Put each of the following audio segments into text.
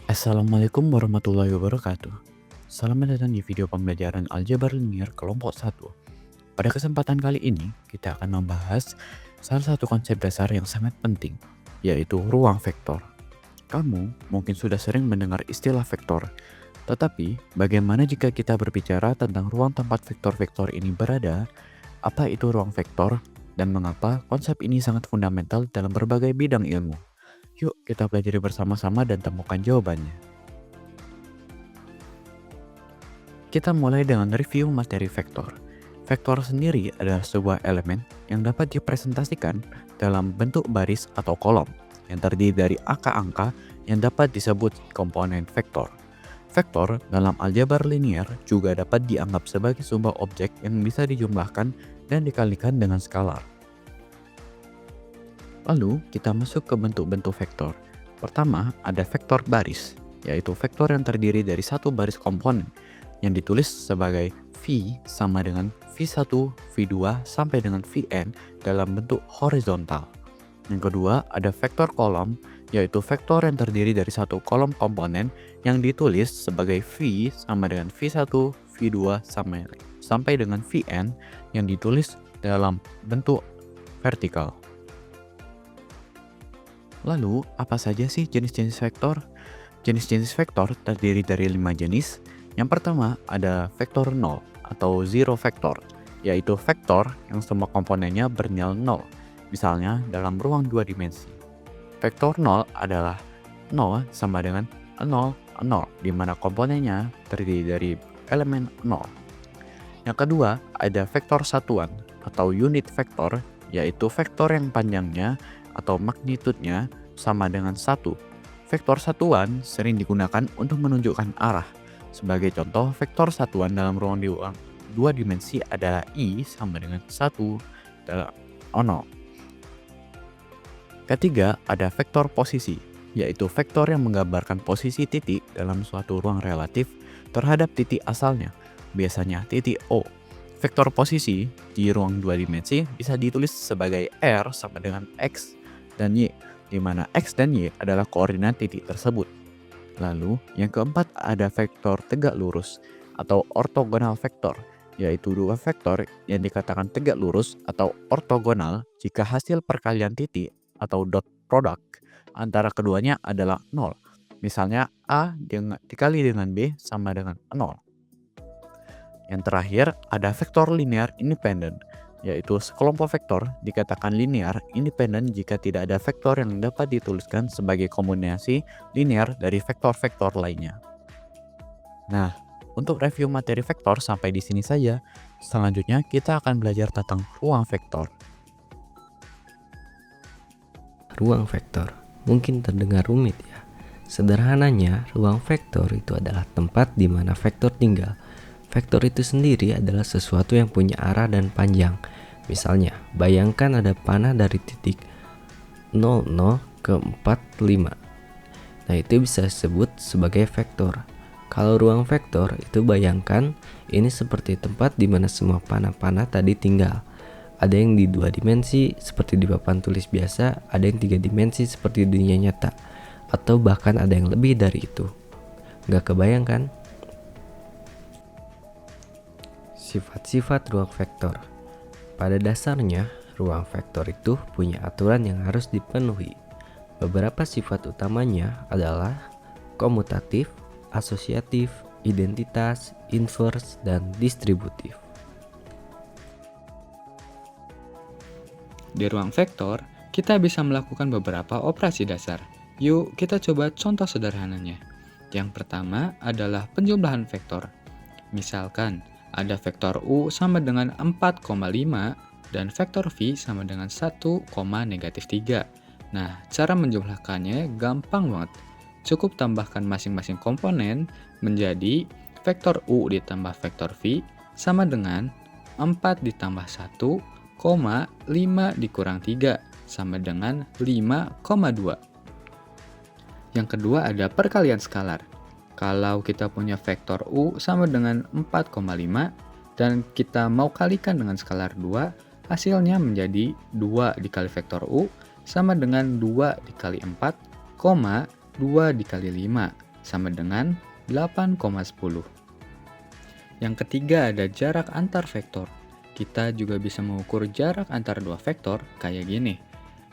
Assalamualaikum warahmatullahi wabarakatuh. Selamat datang di video pembelajaran aljabar linear kelompok 1. Pada kesempatan kali ini, kita akan membahas salah satu konsep dasar yang sangat penting, yaitu ruang vektor. Kamu mungkin sudah sering mendengar istilah vektor, tetapi bagaimana jika kita berbicara tentang ruang tempat vektor-vektor ini berada? Apa itu ruang vektor, dan mengapa konsep ini sangat fundamental dalam berbagai bidang ilmu? Yuk kita pelajari bersama-sama dan temukan jawabannya. Kita mulai dengan review materi vektor. Vektor sendiri adalah sebuah elemen yang dapat dipresentasikan dalam bentuk baris atau kolom yang terdiri dari angka-angka yang dapat disebut komponen vektor. Vektor dalam aljabar linear juga dapat dianggap sebagai sebuah objek yang bisa dijumlahkan dan dikalikan dengan skalar. Lalu kita masuk ke bentuk-bentuk vektor. Pertama ada vektor baris, yaitu vektor yang terdiri dari satu baris komponen yang ditulis sebagai V sama dengan V1, V2 sampai dengan Vn dalam bentuk horizontal. Yang kedua ada vektor kolom, yaitu vektor yang terdiri dari satu kolom komponen yang ditulis sebagai V sama dengan V1, V2 sampai dengan Vn yang ditulis dalam bentuk vertikal. Lalu, apa saja sih jenis-jenis vektor? Jenis-jenis vektor terdiri dari 5 jenis. Yang pertama ada vektor 0 atau zero vektor, yaitu vektor yang semua komponennya bernilai 0, misalnya dalam ruang 2 dimensi. Vektor 0 adalah 0 sama dengan 0, 0, di mana komponennya terdiri dari elemen 0. Yang kedua ada vektor satuan atau unit vektor, yaitu vektor yang panjangnya atau magnitudenya sama dengan 1. Vektor satuan sering digunakan untuk menunjukkan arah. Sebagai contoh, vektor satuan dalam ruang 2 dimensi adalah I sama dengan 1 dalam 0. Ketiga, ada vektor posisi, yaitu vektor yang menggambarkan posisi titik dalam suatu ruang relatif terhadap titik asalnya, biasanya titik O. Vektor posisi di ruang 2 dimensi bisa ditulis sebagai R sama dengan X dan Y, di mana X dan Y adalah koordinat titik tersebut. Lalu, yang keempat ada vektor tegak lurus atau ortogonal vektor, yaitu dua vektor yang dikatakan tegak lurus atau ortogonal jika hasil perkalian titik atau dot product antara keduanya adalah 0. Misalnya A dikali dengan B sama dengan 0. Yang terakhir ada vektor linear independent, yaitu sekelompok vektor dikatakan linear independen jika tidak ada vektor yang dapat dituliskan sebagai kombinasi linear dari vektor-vektor lainnya. Nah, untuk review materi vektor sampai di sini saja. Selanjutnya kita akan belajar tentang ruang vektor. Ruang vektor mungkin terdengar rumit ya. Sederhananya, ruang vektor itu adalah tempat di mana vektor tinggal. Vektor itu sendiri adalah sesuatu yang punya arah dan panjang. Misalnya, bayangkan ada panah dari titik 00 ke 45. Nah, itu bisa disebut sebagai vektor. Kalau ruang vektor itu bayangkan ini seperti tempat di mana semua panah-panah tadi tinggal. Ada yang di 2 dimensi seperti di papan tulis biasa, ada yang 3 dimensi seperti dunia nyata, atau bahkan ada yang lebih dari itu. Nggak kebayang kan? Sifat-sifat ruang vektor. Pada dasarnya, ruang vektor itu punya aturan yang harus dipenuhi. Beberapa sifat utamanya adalah komutatif, asosiatif, identitas, inverse, dan distributif. Di ruang vektor, kita bisa melakukan beberapa operasi dasar. Yuk, kita coba contoh sederhananya. Yang pertama adalah penjumlahan vektor. Misalkan, ada vektor U sama dengan 4,5 dan vektor V sama dengan 1,-3. Nah, cara menjumlahkannya gampang banget. Cukup tambahkan masing-masing komponen menjadi vektor U ditambah vektor V sama dengan 4 ditambah 1, 5 dikurang 3 sama dengan 5,2. Yang kedua ada perkalian skalar. Kalau kita punya vektor U sama dengan 4,5 dan kita mau kalikan dengan skalar 2, hasilnya menjadi 2 dikali vektor U sama dengan 2 dikali 4, 2 dikali 5 sama dengan 8,10. Yang ketiga ada jarak antar vektor. Kita juga bisa mengukur jarak antar dua vektor kayak gini.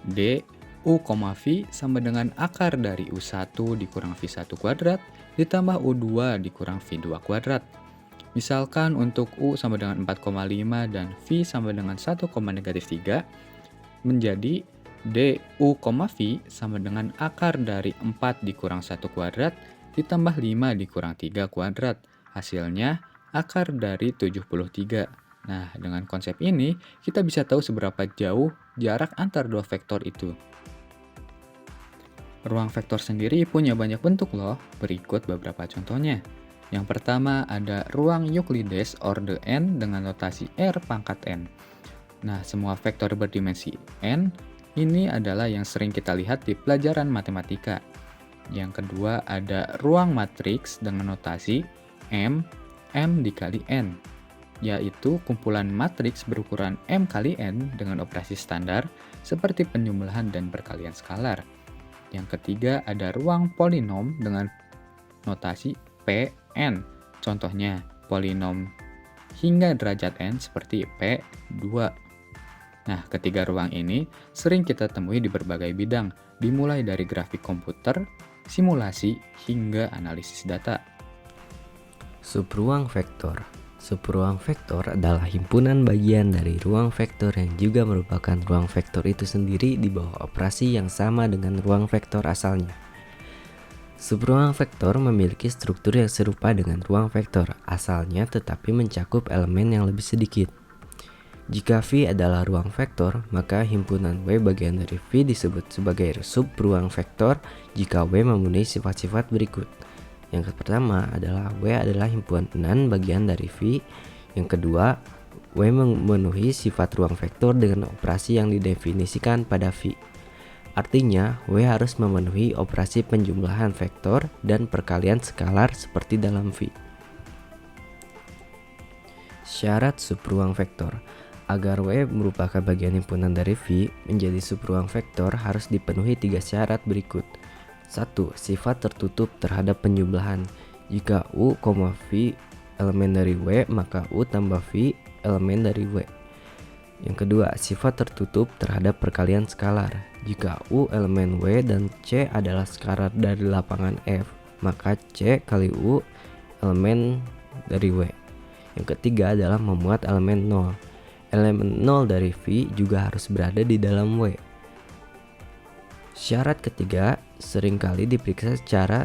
D U, V sama dengan akar dari U1 dikurang V1 kuadrat ditambah U2 dikurang V2 kuadrat. Misalkan untuk U sama dengan 4,5 dan V sama dengan 1,-3, menjadi D U, V sama dengan akar dari 4 dikurang 1 kuadrat ditambah 5 dikurang 3 kuadrat. Hasilnya akar dari 73. Nah, dengan konsep ini, kita bisa tahu seberapa jauh jarak antar dua vektor itu. Ruang vektor sendiri punya banyak bentuk loh, berikut beberapa contohnya. Yang pertama ada ruang Euclides orde n dengan notasi R pangkat n. Nah, semua vektor berdimensi n ini adalah yang sering kita lihat di pelajaran matematika. Yang kedua ada ruang matriks dengan notasi M dikali n, yaitu kumpulan matriks berukuran M kali n dengan operasi standar seperti penjumlahan dan perkalian skalar. Yang ketiga ada ruang polinom dengan notasi Pn. Contohnya polinom hingga derajat n seperti P2. Nah, ketiga ruang ini sering kita temui di berbagai bidang, dimulai dari grafik komputer, simulasi, hingga analisis data. Subruang vektor. Subruang vektor adalah himpunan bagian dari ruang vektor yang juga merupakan ruang vektor itu sendiri di bawah operasi yang sama dengan ruang vektor asalnya. Subruang vektor memiliki struktur yang serupa dengan ruang vektor asalnya tetapi mencakup elemen yang lebih sedikit. Jika V adalah ruang vektor, maka himpunan W bagian dari V disebut sebagai subruang vektor jika W memenuhi sifat-sifat berikut. Yang pertama adalah W adalah himpunan bagian dari V. Yang kedua, W memenuhi sifat ruang vektor dengan operasi yang didefinisikan pada V. Artinya, W harus memenuhi operasi penjumlahan vektor dan perkalian skalar seperti dalam V. Syarat subruang vektor. Agar W merupakan bagian himpunan dari V menjadi subruang vektor harus dipenuhi 3 syarat berikut. 1. Sifat tertutup terhadap penjumlahan. Jika U, V elemen dari W, maka U tambah V elemen dari W. Yang kedua, sifat tertutup terhadap perkalian skalar. Jika U elemen W dan C adalah skalar dari lapangan F, maka C kali U elemen dari W. Yang ketiga adalah memuat elemen 0. Elemen 0 dari V juga harus berada di dalam W. Syarat ketiga seringkali diperiksa secara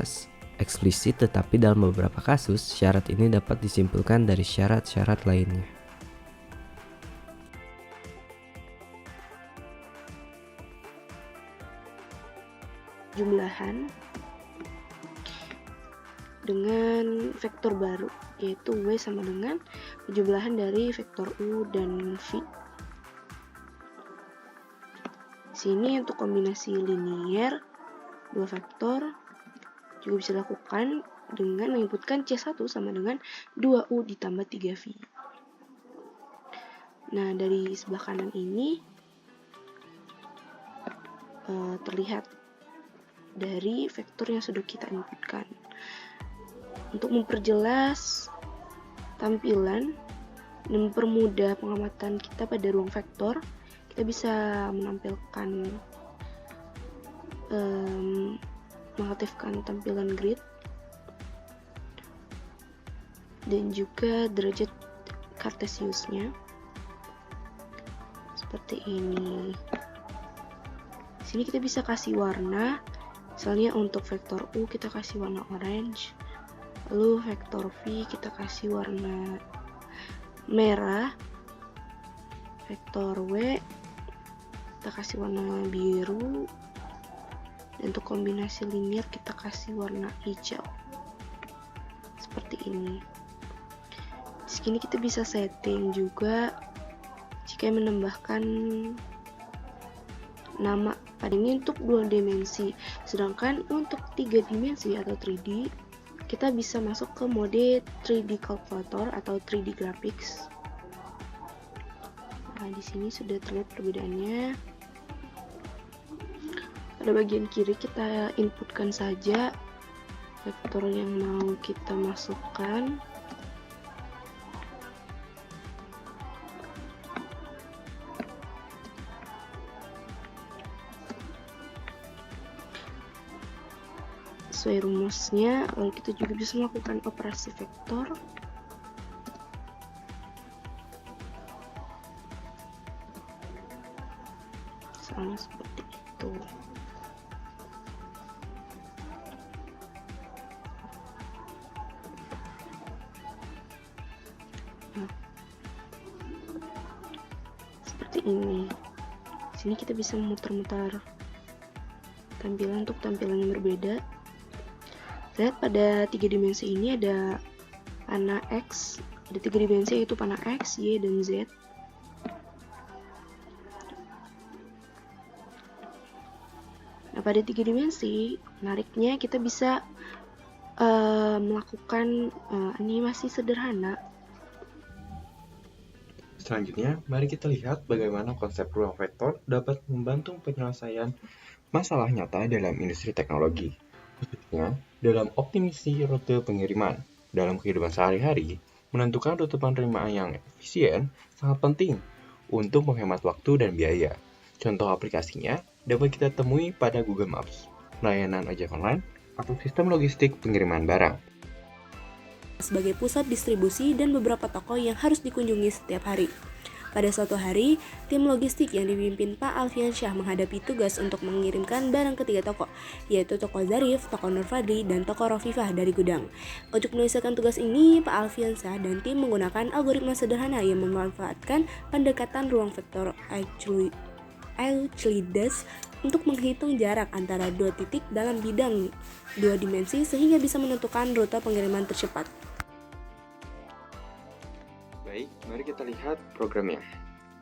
eksplisit, tetapi dalam beberapa kasus syarat ini dapat disimpulkan dari syarat-syarat lainnya. Jumlahan dengan vektor baru, yaitu W sama dengan penjumlahan dari vektor U dan V. Sini untuk kombinasi linier dua vektor juga bisa dilakukan dengan menginputkan C1 sama dengan 2U ditambah 3V. Nah, dari sebelah kanan ini terlihat dari vektor yang sudah kita inputkan. Untuk memperjelas tampilan dan mempermudah pengamatan kita pada ruang vektor, kita bisa menampilkan mengaktifkan tampilan grid dan juga derajat Cartesiusnya seperti ini. Di sini kita bisa kasih warna, misalnya untuk vektor U kita kasih warna orange, lalu vektor V kita kasih warna merah, vektor W kita kasih warna biru, dan untuk kombinasi linear kita kasih warna hijau seperti ini. Di sini kita bisa setting juga jika menambahkan nama. Pada ini untuk 2 dimensi, sedangkan untuk 3 dimensi atau 3D kita bisa masuk ke mode 3D calculator atau 3D graphics. Nah, di sini sudah terlihat perbedaannya. Pada bagian kiri kita inputkan saja vektor yang mau kita masukkan. Sesuai rumusnya, lalu kita juga bisa melakukan operasi vektor. Sama seperti itu. Nah, seperti ini. Di sini kita bisa memutar-mutar tampilan untuk tampilan yang berbeda. Lihat pada 3 dimensi ini ada panah X, ada 3 dimensi yaitu panah X, Y, dan Z. Nah, pada 3 dimensi, menariknya kita bisa melakukan animasi sederhana. Selanjutnya, mari kita lihat bagaimana konsep ruang vektor dapat membantu penyelesaian masalah nyata dalam industri teknologi, khususnya dalam optimasi rute pengiriman. Dalam kehidupan sehari-hari, menentukan rute penerimaan yang efisien sangat penting untuk menghemat waktu dan biaya. Contoh aplikasinya dapat kita temui pada Google Maps, layanan ojek online, atau sistem logistik pengiriman barang. Sebagai pusat distribusi dan beberapa toko yang harus dikunjungi setiap hari. Pada suatu hari, tim logistik yang dipimpin Pak Alfiansyah menghadapi tugas untuk mengirimkan barang ke 3 toko, yaitu toko Zarif, toko Nur Fadli, dan toko Rofifah dari gudang. Untuk menyelesaikan tugas ini, Pak Alfiansyah dan tim menggunakan algoritma sederhana yang memanfaatkan pendekatan ruang vektor Euclides untuk menghitung jarak antara 2 titik dalam bidang 2 dimensi sehingga bisa menentukan rute pengiriman tercepat. Baik, mari kita lihat programnya.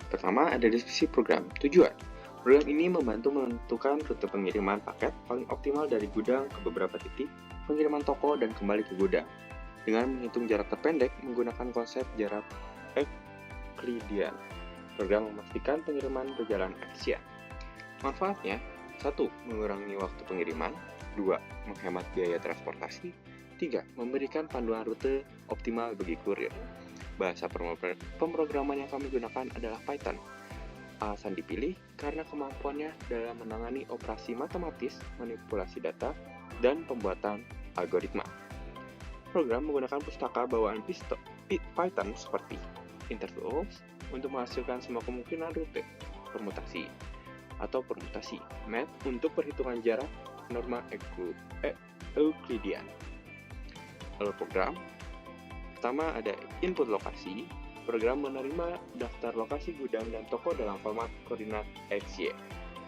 Pertama, ada deskripsi program. Tujuan. Program ini membantu menentukan rute pengiriman paket paling optimal dari gudang ke beberapa titik, pengiriman toko, dan kembali ke gudang. Dengan menghitung jarak terpendek menggunakan konsep jarak Euclidean. Program memastikan pengiriman berjalan efisien. Manfaatnya, 1. Mengurangi waktu pengiriman. 2. Menghemat biaya transportasi. 3. Memberikan panduan rute optimal bagi kurir. Bahasa pemrograman yang kami gunakan adalah Python. Alasan dipilih karena kemampuannya dalam menangani operasi matematis, manipulasi data, dan pembuatan algoritma. Program menggunakan pustaka bawaan Python seperti intertools untuk menghasilkan semua kemungkinan rute, permutasi, math untuk perhitungan jarak, norma Euclidean. Lalu program pertama ada input lokasi. Program menerima daftar lokasi gudang dan toko dalam format koordinat XY.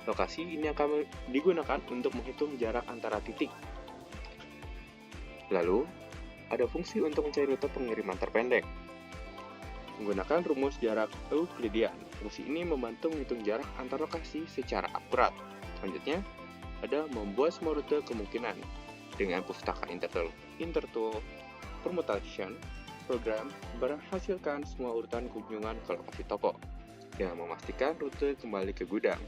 Lokasi ini akan digunakan untuk menghitung jarak antara titik. Lalu, ada fungsi untuk mencari rute pengiriman terpendek. Menggunakan rumus jarak Euclidean, fungsi ini membantu menghitung jarak antar lokasi secara akurat. Selanjutnya, ada membuat semua rute kemungkinan. Dengan pustaka intertool permutation, program berhasilkan semua urutan kunjungan ke lokasi toko dengan memastikan rute kembali ke gudang.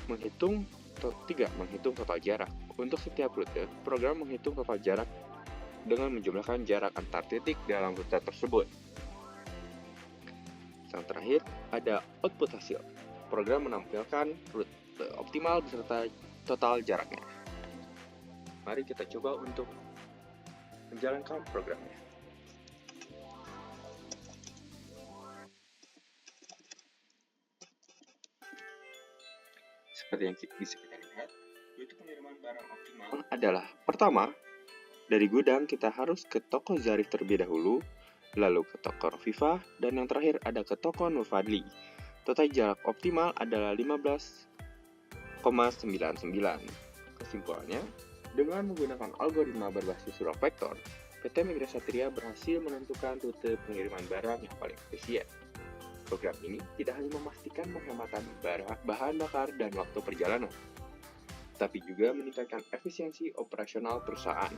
Menghitung total jarak. Untuk setiap rute, program menghitung total jarak dengan menjumlahkan jarak antar titik dalam rute tersebut. Yang terakhir, ada output hasil. Program menampilkan rute optimal beserta total jaraknya. Mari kita coba untuk menjalankan programnya. Seperti yang bisa kita lihat, rute pengiriman barang optimal adalah pertama, dari gudang kita harus ke toko Zarif terlebih dahulu, lalu ke toko Rofifah, dan yang terakhir ada ke toko Nur Fadli. Total jarak optimal adalah 15,99. Kesimpulannya, dengan menggunakan algoritma berbasis ruang vektor, PT Migra Satria berhasil menentukan rute pengiriman barang yang paling efisien. Program ini tidak hanya memastikan penghematan bahan bakar dan waktu perjalanan, tapi juga meningkatkan efisiensi operasional perusahaan.